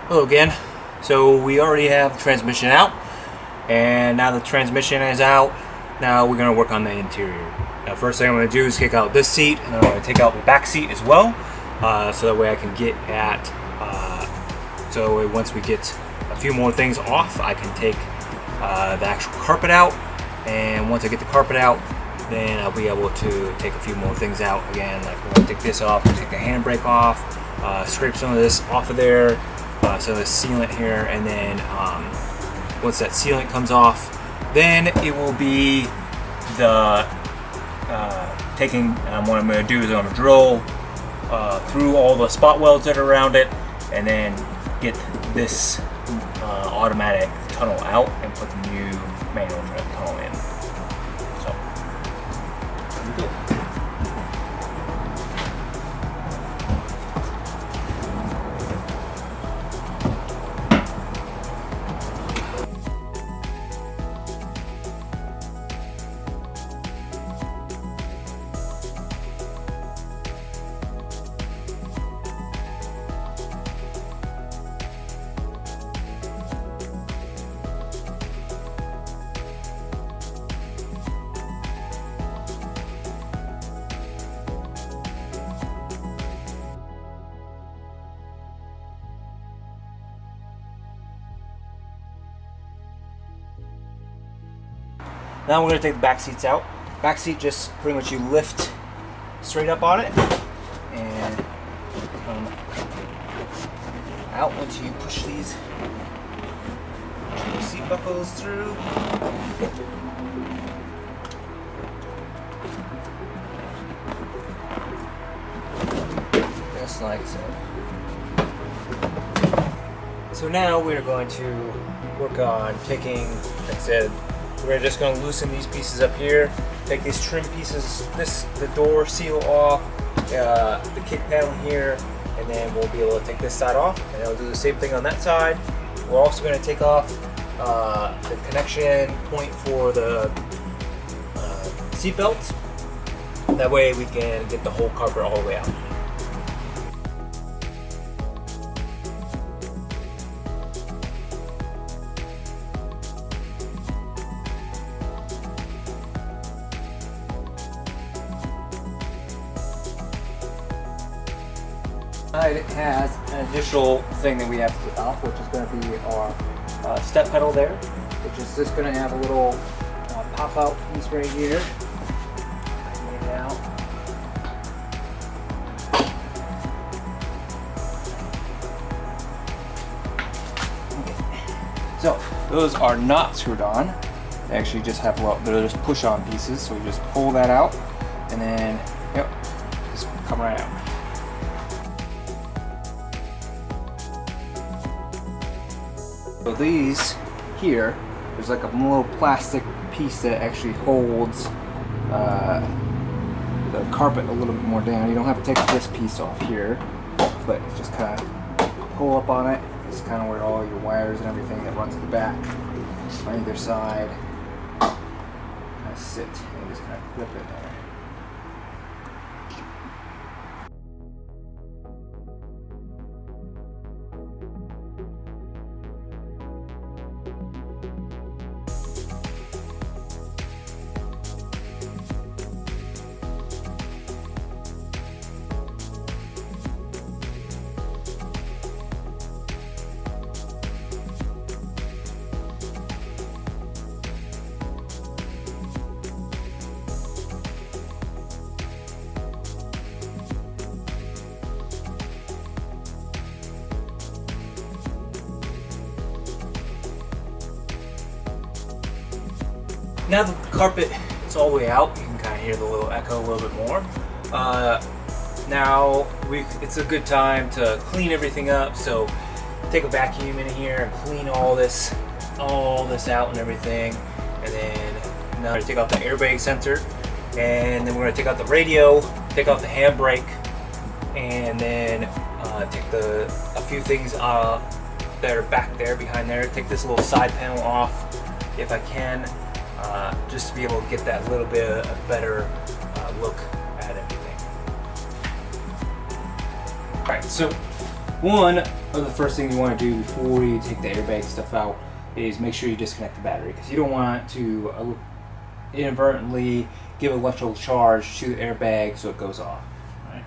Hello again. So we already have the transmission out, and now the transmission is out, now we're going to work on the interior. Now first thing I'm going to do is kick out this seat, and I'm going to take out the back seat as well, so that way I can get at, so once we get a few more things off, I can take the actual carpet out, and once I get the carpet out, then I'll be able to take a few more things out again, like we're going to take this off, take the handbrake off, scrape some of this off of there, so the sealant here, and then once that sealant comes off, then it will be the taking, what I'm going to do is I'm going to drill through all the spot welds that are around it, and then get this automatic tunnel out and put the new manual tunnel in. So, here we go. Now we're going to take the back seats out. Back seat, just pretty much you lift straight up on it and come out once you push these seat buckles through. Just like so. So now we're going to work on taking, like I said, we're just going to loosen these pieces up here, take these trim pieces, the door seal off, the kick panel here, and then we'll be able to take this side off, and I'll do the same thing on that side. We're also going to take off the connection point for the seat belts. That way we can get the whole carpet all the way out. It has an additional thing that we have to get off, which is going to be our step pedal there, which is just going to have a little pop out piece right here. Get it out. Okay. So those are not screwed on. They actually just have, well, they're just push-on pieces. So we just pull that out, and then yep, just come right out. So these here, there's like a little plastic piece that actually holds the carpet a little bit more down. You don't have to take this piece off here, but just kind of pull up on it. It's kind of where all your wires and everything that runs in the back on either side kind of sit, and just kind of clip it there. Now that the carpet is all the way out, you can kind of hear the little echo a little bit more. Now it's a good time to clean everything up. So take a vacuum in here and clean all this out and everything. And then now take out the airbag sensor, and then we're going to take out the radio, take out the handbrake, and then take a few things that are back there behind there. Take this little side panel off if I can. Just to be able to get that little bit of a better look at everything. Alright, so One of the first things you want to do before you take the airbag stuff out is make sure you disconnect the battery, because you don't want to inadvertently give electrical charge to the airbag so it goes off. Right?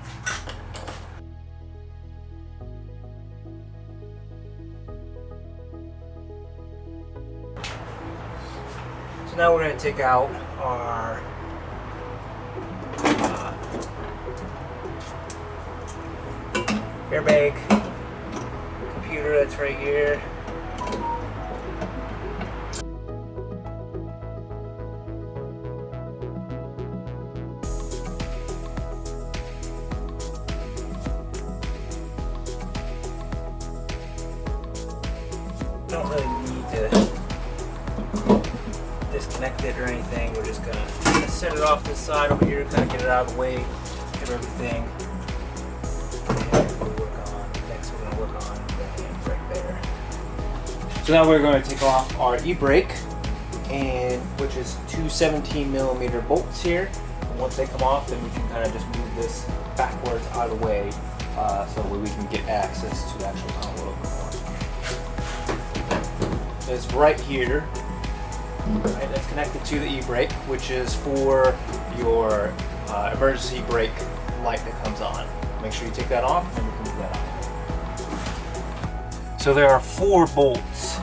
So now we're going to take out our airbag computer that's right here. Don't really need to disconnect it or anything. We're just gonna set it off to the side over here, kind of get it out of the way, get everything. Next we're gonna work on the handbrake there. So now we're going to take off our e-brake, and which is two 17mm bolts here. And once they come off, then we can kind of just move this backwards out of the way, so we can get access to the actual tunnel a little bit more. It's right here. Right, that's connected to the e-brake, which is for your emergency brake light that comes on. Make sure you take that off, and we can move that on. So there are 4 bolts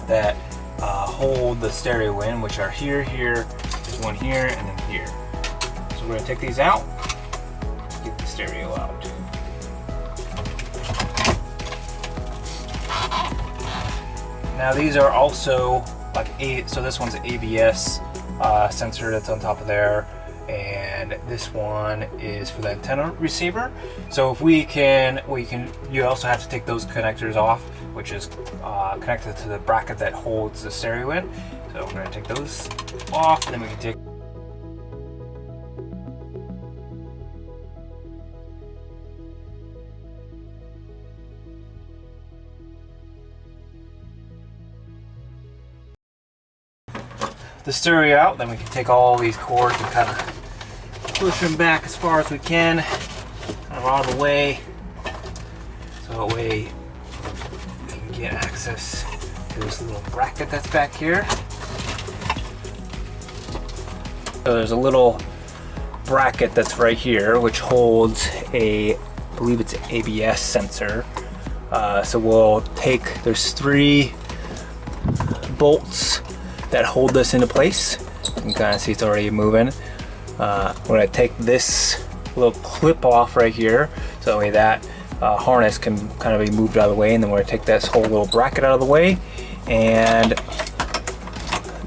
that hold the stereo in, which are here, there's one here, and then here. So we're going to take these out, get the stereo out. Now these are also like so this one's an ABS sensor that's on top of there, and this one is for the antenna receiver. So if you also have to take those connectors off, which is connected to the bracket that holds the stereo in. So we're going to take those off, and then we can take the stereo out. Then we can take all these cords and kind of push them back as far as we can, kind of out of the way, so that way we can get access to this little bracket that's back here. So there's a little bracket that's right here which holds I believe it's an ABS sensor. So we'll take, there's 3 bolts that hold this into place. You can kind of see it's already moving. We're going to take this little clip off right here, so that way that harness can kind of be moved out of the way, and then we're going to take this whole little bracket out of the way, and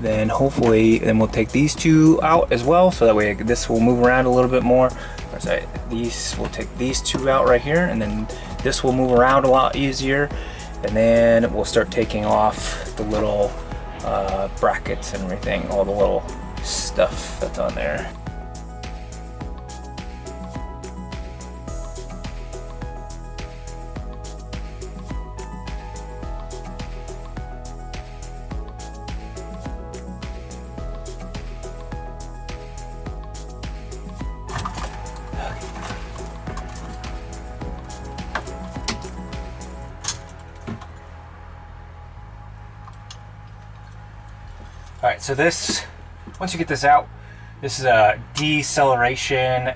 then hopefully we'll take these 2 out as well, so that way this will move around a little bit more. Sorry, we'll take these 2 out right here, and then this will move around a lot easier, and then we'll start taking off the little brackets and everything, all the little stuff that's on there. Alright, so this, once you get this out, this is a deceleration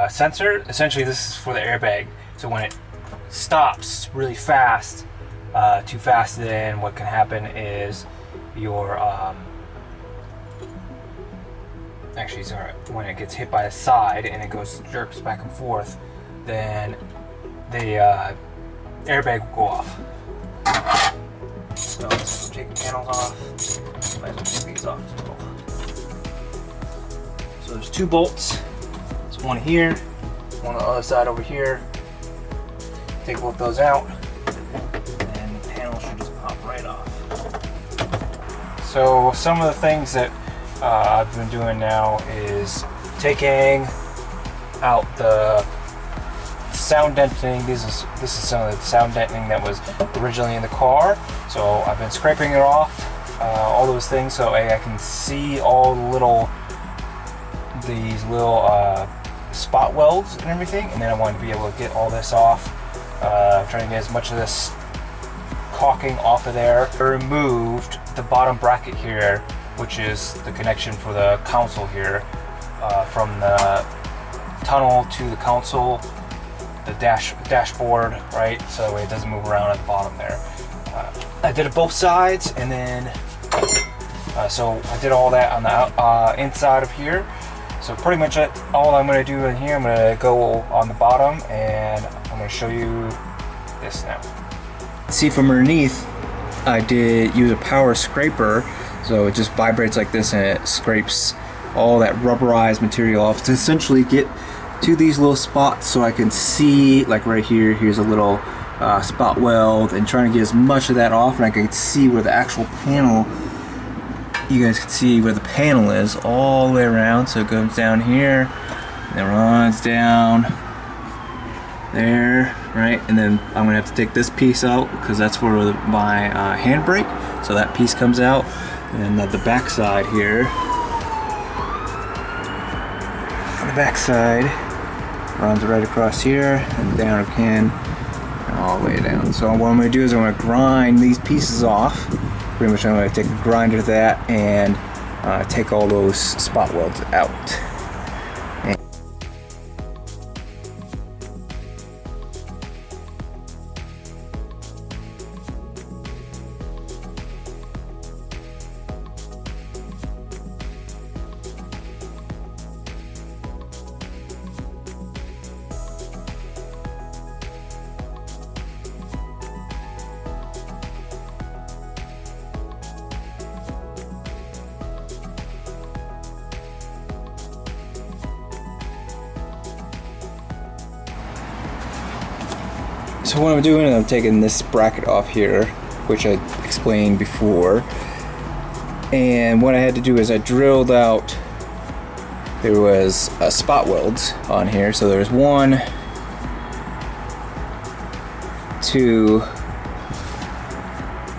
sensor. Essentially this is for the airbag. So when it stops really fast, too fast, then what can happen is your, actually sorry, when it gets hit by the side and it jerks back and forth, then the airbag will go off. So let's take the panels off. Might as well take these off as well. So there's 2 bolts. There's one here, one on the other side over here. Take both those out, and the panel should just pop right off. So some of the things that I've been doing now is taking out the sound deadening. This is some of the sound deadening that was originally in the car. So I've been scraping it off, all those things, so I can see all the these little spot welds and everything. And then I wanted to be able to get all this off Trying to get as much of this caulking off of there. I removed the bottom bracket here, which is the connection for the console here, from the tunnel to the console, the dashboard, right? So that way it doesn't move around at the bottom there. I did it both sides, and then so I did all that on the inside of here. So pretty much all I'm going to do in here, I'm going to go on the bottom, and I'm going to show you this now. See, from underneath, I did use a power scraper, so it just vibrates like this and it scrapes all that rubberized material off to essentially get to these little spots, so I can see, like right here, here's a little spot weld, and trying to get as much of that off, and I can see where the actual panel, you guys can see where the panel is all the way around. So it goes down here and it runs down there, right? And then I'm gonna have to take this piece out because that's for my handbrake. So that piece comes out, and the back side here, on the back side runs right across here and down again and all the way down. So what I'm gonna do is I'm gonna grind these pieces off. Pretty much I'm going to take a grinder to that and take all those spot welds out. So what I'm doing is I'm taking this bracket off here, which I explained before, and what I had to do is I drilled out, there was spot welds on here, so there's 1, 2,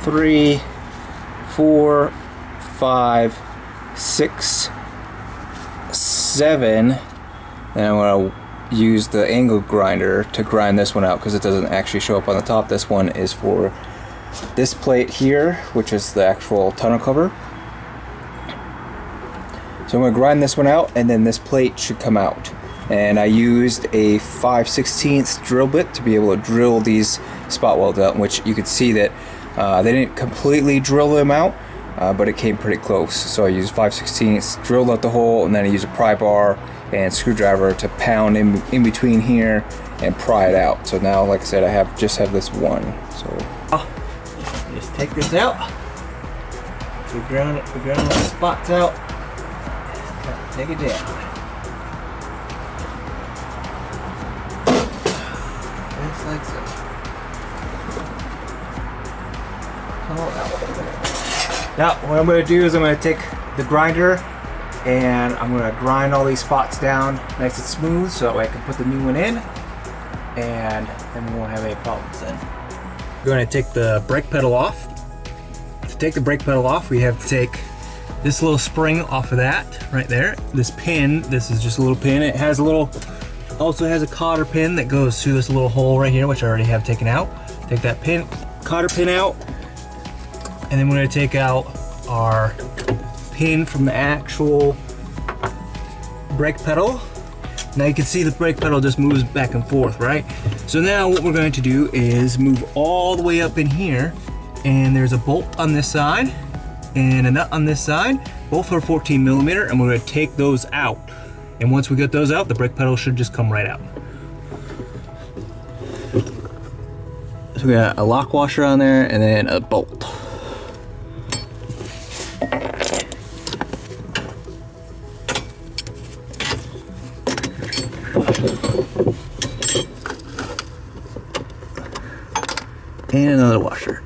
3, 4, 5, 6, 7, and I'm going to use the angle grinder to grind this one out because it doesn't actually show up on the top. This one is for this plate here, which is the actual tunnel cover. So I'm going to grind this one out, and then this plate should come out. And I used a 5/16 drill bit to be able to drill these spot welds out, which you could see that they didn't completely drill them out, but it came pretty close. So I used 5/16, drilled out the hole, and then I used a pry bar and screwdriver to pound in between here and pry it out. So now, like I said, I just have this one. So just take this out. We ground all the spots out. Take it down. Just like so. Now what I'm going to do is I'm going to take the grinder and I'm going to grind all these spots down nice and smooth, so that way I can put the new one in, and then we won't have any problems then. We're going to take the brake pedal off. To take the brake pedal off, we have to take this little spring off of that right there. This pin, this is just a little pin. It has a little, also has a cotter pin that goes through this little hole right here, which I already have taken out. Take that pin, cotter pin out, and then we're going to take out our pin from the actual brake pedal. Now you can see the brake pedal just moves back and forth, right? So now what we're going to do is move all the way up in here, and there's a bolt on this side and a nut on this side. Both are 14mm, and we're going to take those out. And once we get those out, the brake pedal should just come right out. So we got a lock washer on there and then a bolt. And another washer.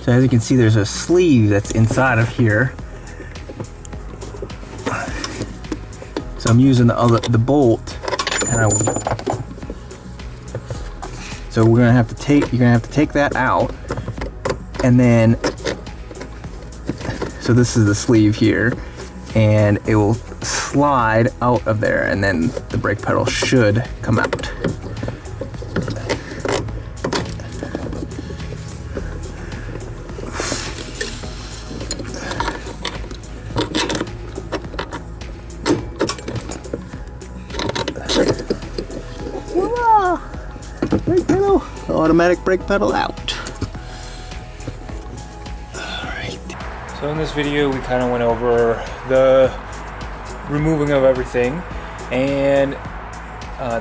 So as you can see, there's a sleeve that's inside of here. So I'm using the bolt, so you're gonna have to take that out, and then So this is the sleeve here, and it will slide out of there, and then the brake pedal should come out. Brake pedal, automatic brake pedal out. Alright. So in this video we kind of went over the removing of everything, and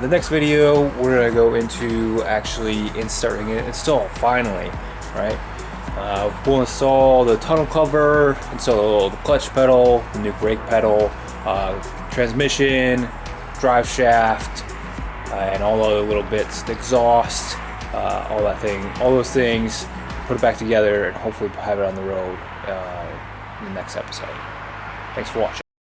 the next video we're going to go into actually starting it install finally, right? We'll install the tonneau cover, install the clutch pedal, the new brake pedal, transmission, drive shaft, and all the other little bits, the exhaust, all those things, put it back together and hopefully have it on the road in the next episode. Thanks for watching.